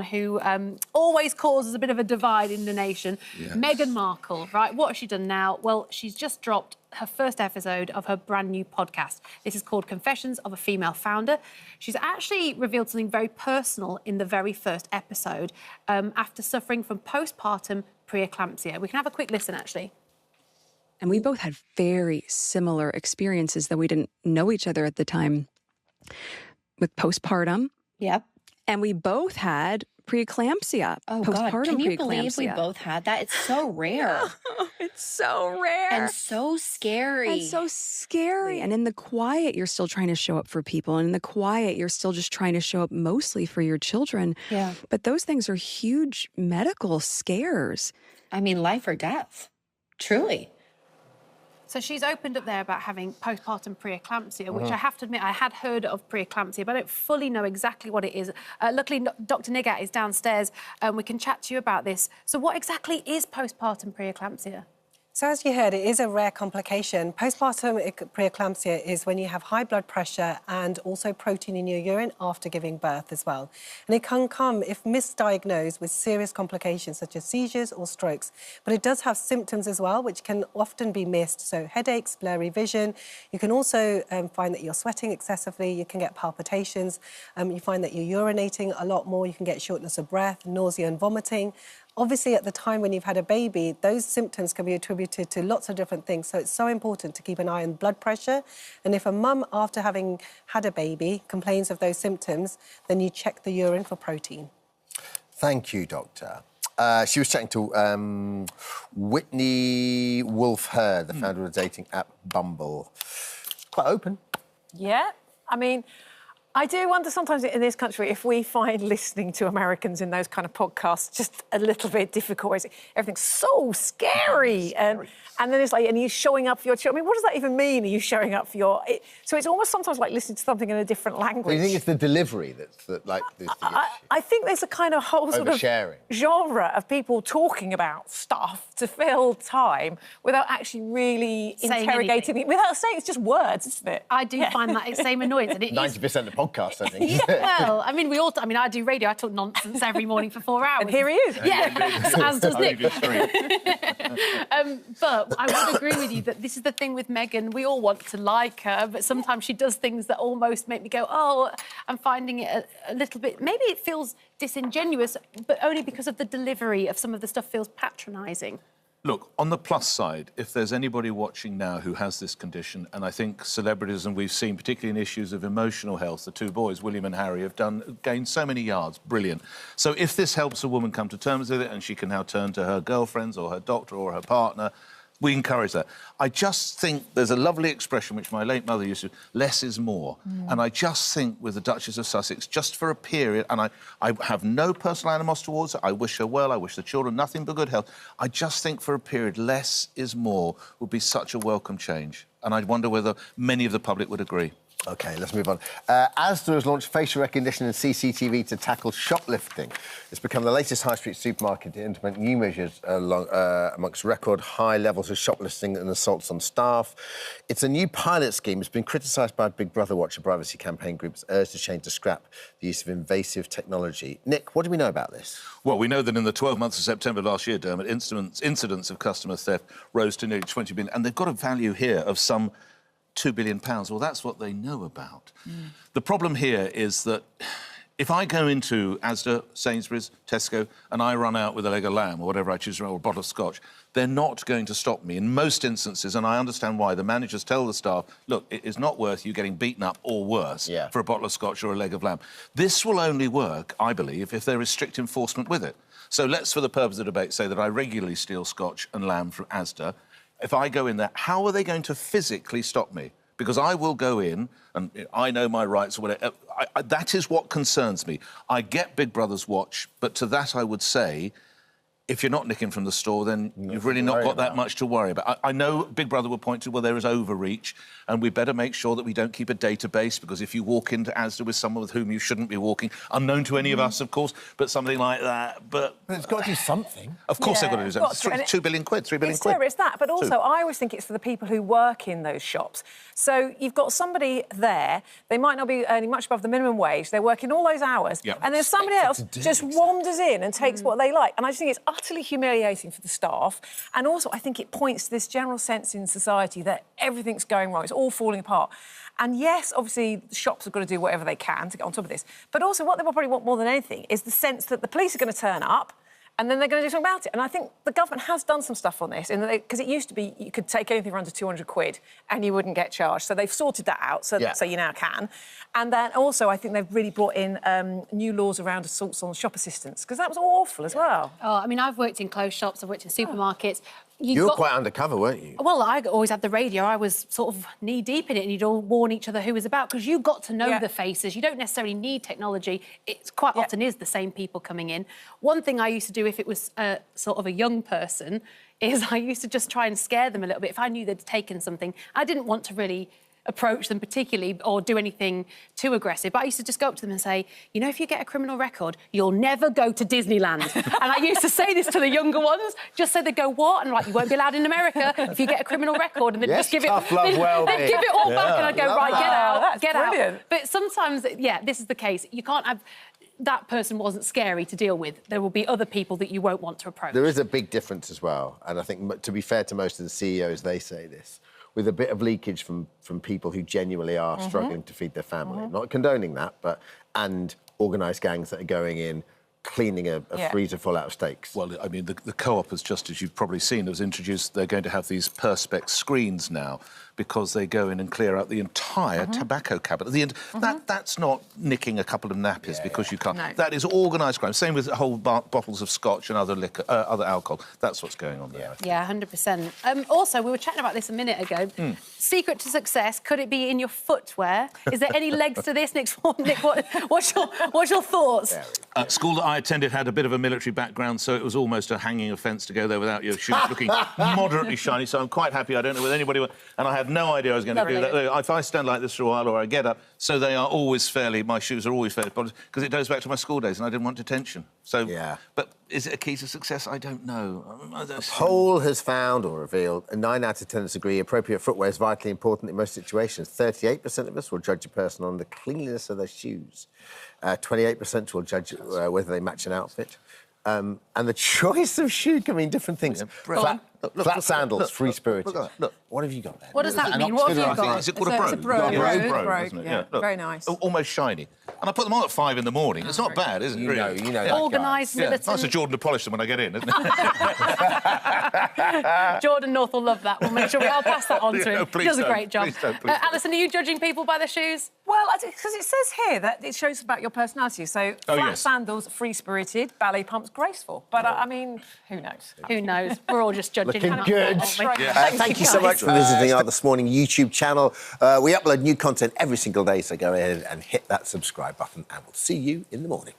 who always causes a bit of a divide in the nation. Yes. Meghan Markle, right? What has she done now? Well, she's just dropped her first episode of her brand new podcast. This is called Confessions of a Female Founder. She's actually revealed something very personal in the very first episode after suffering from postpartum preeclampsia. We can have a quick listen, actually. And we both had very similar experiences, though we didn't know each other at the time, with postpartum. Yep. And we both had preeclampsia. Oh, postpartum God. Can you preeclampsia. believe we both had that? It's so rare. It's so rare. And so scary. And so scary. And in the quiet, you're still trying to show up for people. And in the quiet, you're still just trying to show up mostly for your children. Yeah. But those things are huge medical scares. I mean, life or death. Truly. So she's opened up there about having postpartum preeclampsia, which I have to admit I had heard of preeclampsia, but I don't fully know exactly what it is. Luckily, Dr. Nigat is downstairs and we can chat to you about this. So what exactly is postpartum preeclampsia? So as you heard, it is a rare complication. Postpartum preeclampsia is when you have high blood pressure and also protein in your urine after giving birth as well. And it can come, if misdiagnosed, with serious complications such as seizures or strokes. But it does have symptoms as well, which can often be missed. So headaches, blurry vision. You can also find that you're sweating excessively. You can get palpitations. You find that you're urinating a lot more. You can get shortness of breath, nausea and vomiting. Obviously, at the time when you've had a baby, those symptoms can be attributed to lots of different things. So it's so important to keep an eye on blood pressure. And if a mum, after having had a baby, complains of those symptoms, then you check the urine for protein. Thank you, Doctor. She was chatting to Whitney Wolfe-Herd, the founder of the dating app Bumble. Quite open. Yeah, I mean, I do wonder sometimes in this country if we find listening to Americans in those kind of podcasts just a little bit difficult. Everything's so scary. And then it's like, and are you showing up for your children? I mean, what does that even mean? Are you showing up for your... So it's almost sometimes like listening to something in a different language. Do you think it's the delivery that's like the issue? I think there's a kind of whole sort of genre of people talking about stuff to fill time without actually really interrogating it. Without saying, it's just words, isn't it? I do find that same annoyance. And it 90% of the podcast, I think. Well, I mean, I do radio. I talk nonsense every morning for 4 hours. And here he is. Yeah, as does Nick. But I would agree with you that this is the thing with Meghan. We all want to like her, but sometimes she does things that almost make me go, oh, I'm finding it a little bit... Maybe it feels disingenuous, but only because of the delivery of some of the stuff feels patronising. Look, on the plus side, if there's anybody watching now who has this condition, and I think celebrities, and we've seen, particularly in issues of emotional health, the two boys, William and Harry, have gained so many yards. Brilliant. So if this helps a woman come to terms with it and she can now turn to her girlfriends or her doctor or her partner, we encourage that. I just think there's a lovely expression which my late mother used to, less is more. And I just think with the Duchess of Sussex, just for a period, and I have no personal animosity towards her, I wish her well, I wish the children nothing but good health. I just think for a period, less is more would be such a welcome change. And I wonder whether many of the public would agree. OK, let's move on. Asda has launched facial recognition and CCTV to tackle shoplifting. It's become the latest high street supermarket to implement new measures amongst record high levels of shoplifting and assaults on staff. It's a new pilot scheme. It's been criticised by Big Brother Watch, a privacy campaign group that's urged the chain to scrap the use of invasive technology. Nick, what do we know about this? Well, we know that in the 12 months of September last year, Dermot, incidents of customer theft rose to nearly 20 billion, and they've got a value here of some £2 billion. Well, that's what they know about. The problem here is that if I go into Asda, Sainsbury's, Tesco, and I run out with a leg of lamb or whatever I choose, or a bottle of scotch, they're not going to stop me. In most instances, and I understand why, the managers tell the staff, look, it is not worth you getting beaten up or worse for a bottle of scotch or a leg of lamb. This will only work, I believe, if there is strict enforcement with it. So let's, for the purpose of the debate, say that I regularly steal scotch and lamb from Asda. If I go in there, how are they going to physically stop me? Because I will go in, and I know my rights or whatever. That is what concerns me. I get Big Brother's watch, but to that I would say, if you're not nicking from the store, then you've really not got that much to worry about. I know Big Brother will point to, well, there is overreach, and we better make sure that we don't keep a database, because if you walk into Asda with someone with whom you shouldn't be walking, unknown to any of us, of course, but something like that, but it's got to do something. Of course they've got to do something. 2 billion quid, 3 billion quid. It's that, but also I always think it's for the people who work in those shops. So you've got somebody there, they might not be earning much above the minimum wage, they're working all those hours, and then somebody else just wanders in and takes what they like. And I just think it's utterly humiliating for the staff. And also, I think it points to this general sense in society that everything's going wrong, it's all falling apart. And yes, obviously, the shops have got to do whatever they can to get on top of this. But also, what they will probably want more than anything is the sense that the police are going to turn up, and then they're going to do something about it. And I think the government has done some stuff on this, because it used to be you could take anything for under 200 quid and you wouldn't get charged. So they've sorted that out, so you now can. And then also, I think they've really brought in new laws around assaults on shop assistants, because that was awful as well. Oh, I mean, I've worked in clothes shops, I've worked in supermarkets. You were quite undercover, weren't you? Well, I always had the radio. I was sort of knee-deep in it, and you'd all warn each other who was about, because you got to know the faces. You don't necessarily need technology. It quite often is the same people coming in. One thing I used to do if it was sort of a young person is I used to just try and scare them a little bit. If I knew they'd taken something, I didn't want to really approach them particularly or do anything too aggressive. But I used to just go up to them and say, you know, if you get a criminal record, you'll never go to Disneyland. And I used to say this to the younger ones, just so they go, what? And like, you won't be allowed in America if you get a criminal record. And they'd just give it, they'd give it all back, and I'd go, right, get out, get out. But sometimes, this is the case. You can't have... That person wasn't scary to deal with. There will be other people that you won't want to approach. There is a big difference as well. And I think, to be fair to most of the CEOs, they say this, with a bit of leakage from people who genuinely are struggling to feed their family. Not condoning that, and organised gangs that are going in, cleaning a freezer full out of steaks. Well, I mean, the Co-op has just, as you've probably seen, has introduced, they're going to have these Perspex screens now, because they go in and clear out the entire tobacco cabinet. That's not nicking a couple of nappies because you can't. No. That is organised crime. Same with whole bottles of scotch and other liquor, other alcohol. That's what's going on there. Yeah, 100%. Also, we were chatting about this a minute ago. Secret to success, could it be in your footwear? Is there any legs to this, Nick? Nick, what's your thoughts? School that I attended had a bit of a military background, so it was almost a hanging offence to go there without your shoes looking moderately shiny, so I'm quite happy I don't know whether anybody... And I had no idea I was going to do that. If I stand like this for a while or I get up, so they are always fairly... My shoes are always fairly... Because it goes back to my school days and I didn't want detention. So... But is it a key to success? I don't know. A poll has found or revealed 9 out of 10 agree appropriate footwear is vitally important in most situations. 38% of us will judge a person on the cleanliness of their shoes. 28% will judge whether they match an outfit. And the choice of shoe can mean different things. Flat sandals, free-spirited. Look, what have you got there? What does that mean? What have you got? Is it called a brogue? It's a brogue. Yeah, very nice. Almost shiny. And I put them on at 5 in the morning. It's not bad, is it? You know that organised, militant. Nice of Jordan to polish them when I get in, isn't it? Jordan North will love that. We'll make sure I'll pass that on to him. He does a great job. Please Alison, are you judging people by their shoes? Well, because it says here that it shows about your personality. So flat sandals, free-spirited, ballet pumps, graceful. But, I mean, who knows? Who knows? We're all just judging. Looking good. Thank you so much for visiting our This Morning YouTube channel. We upload new content every single day, so go ahead and hit that subscribe button, and we'll see you in the morning.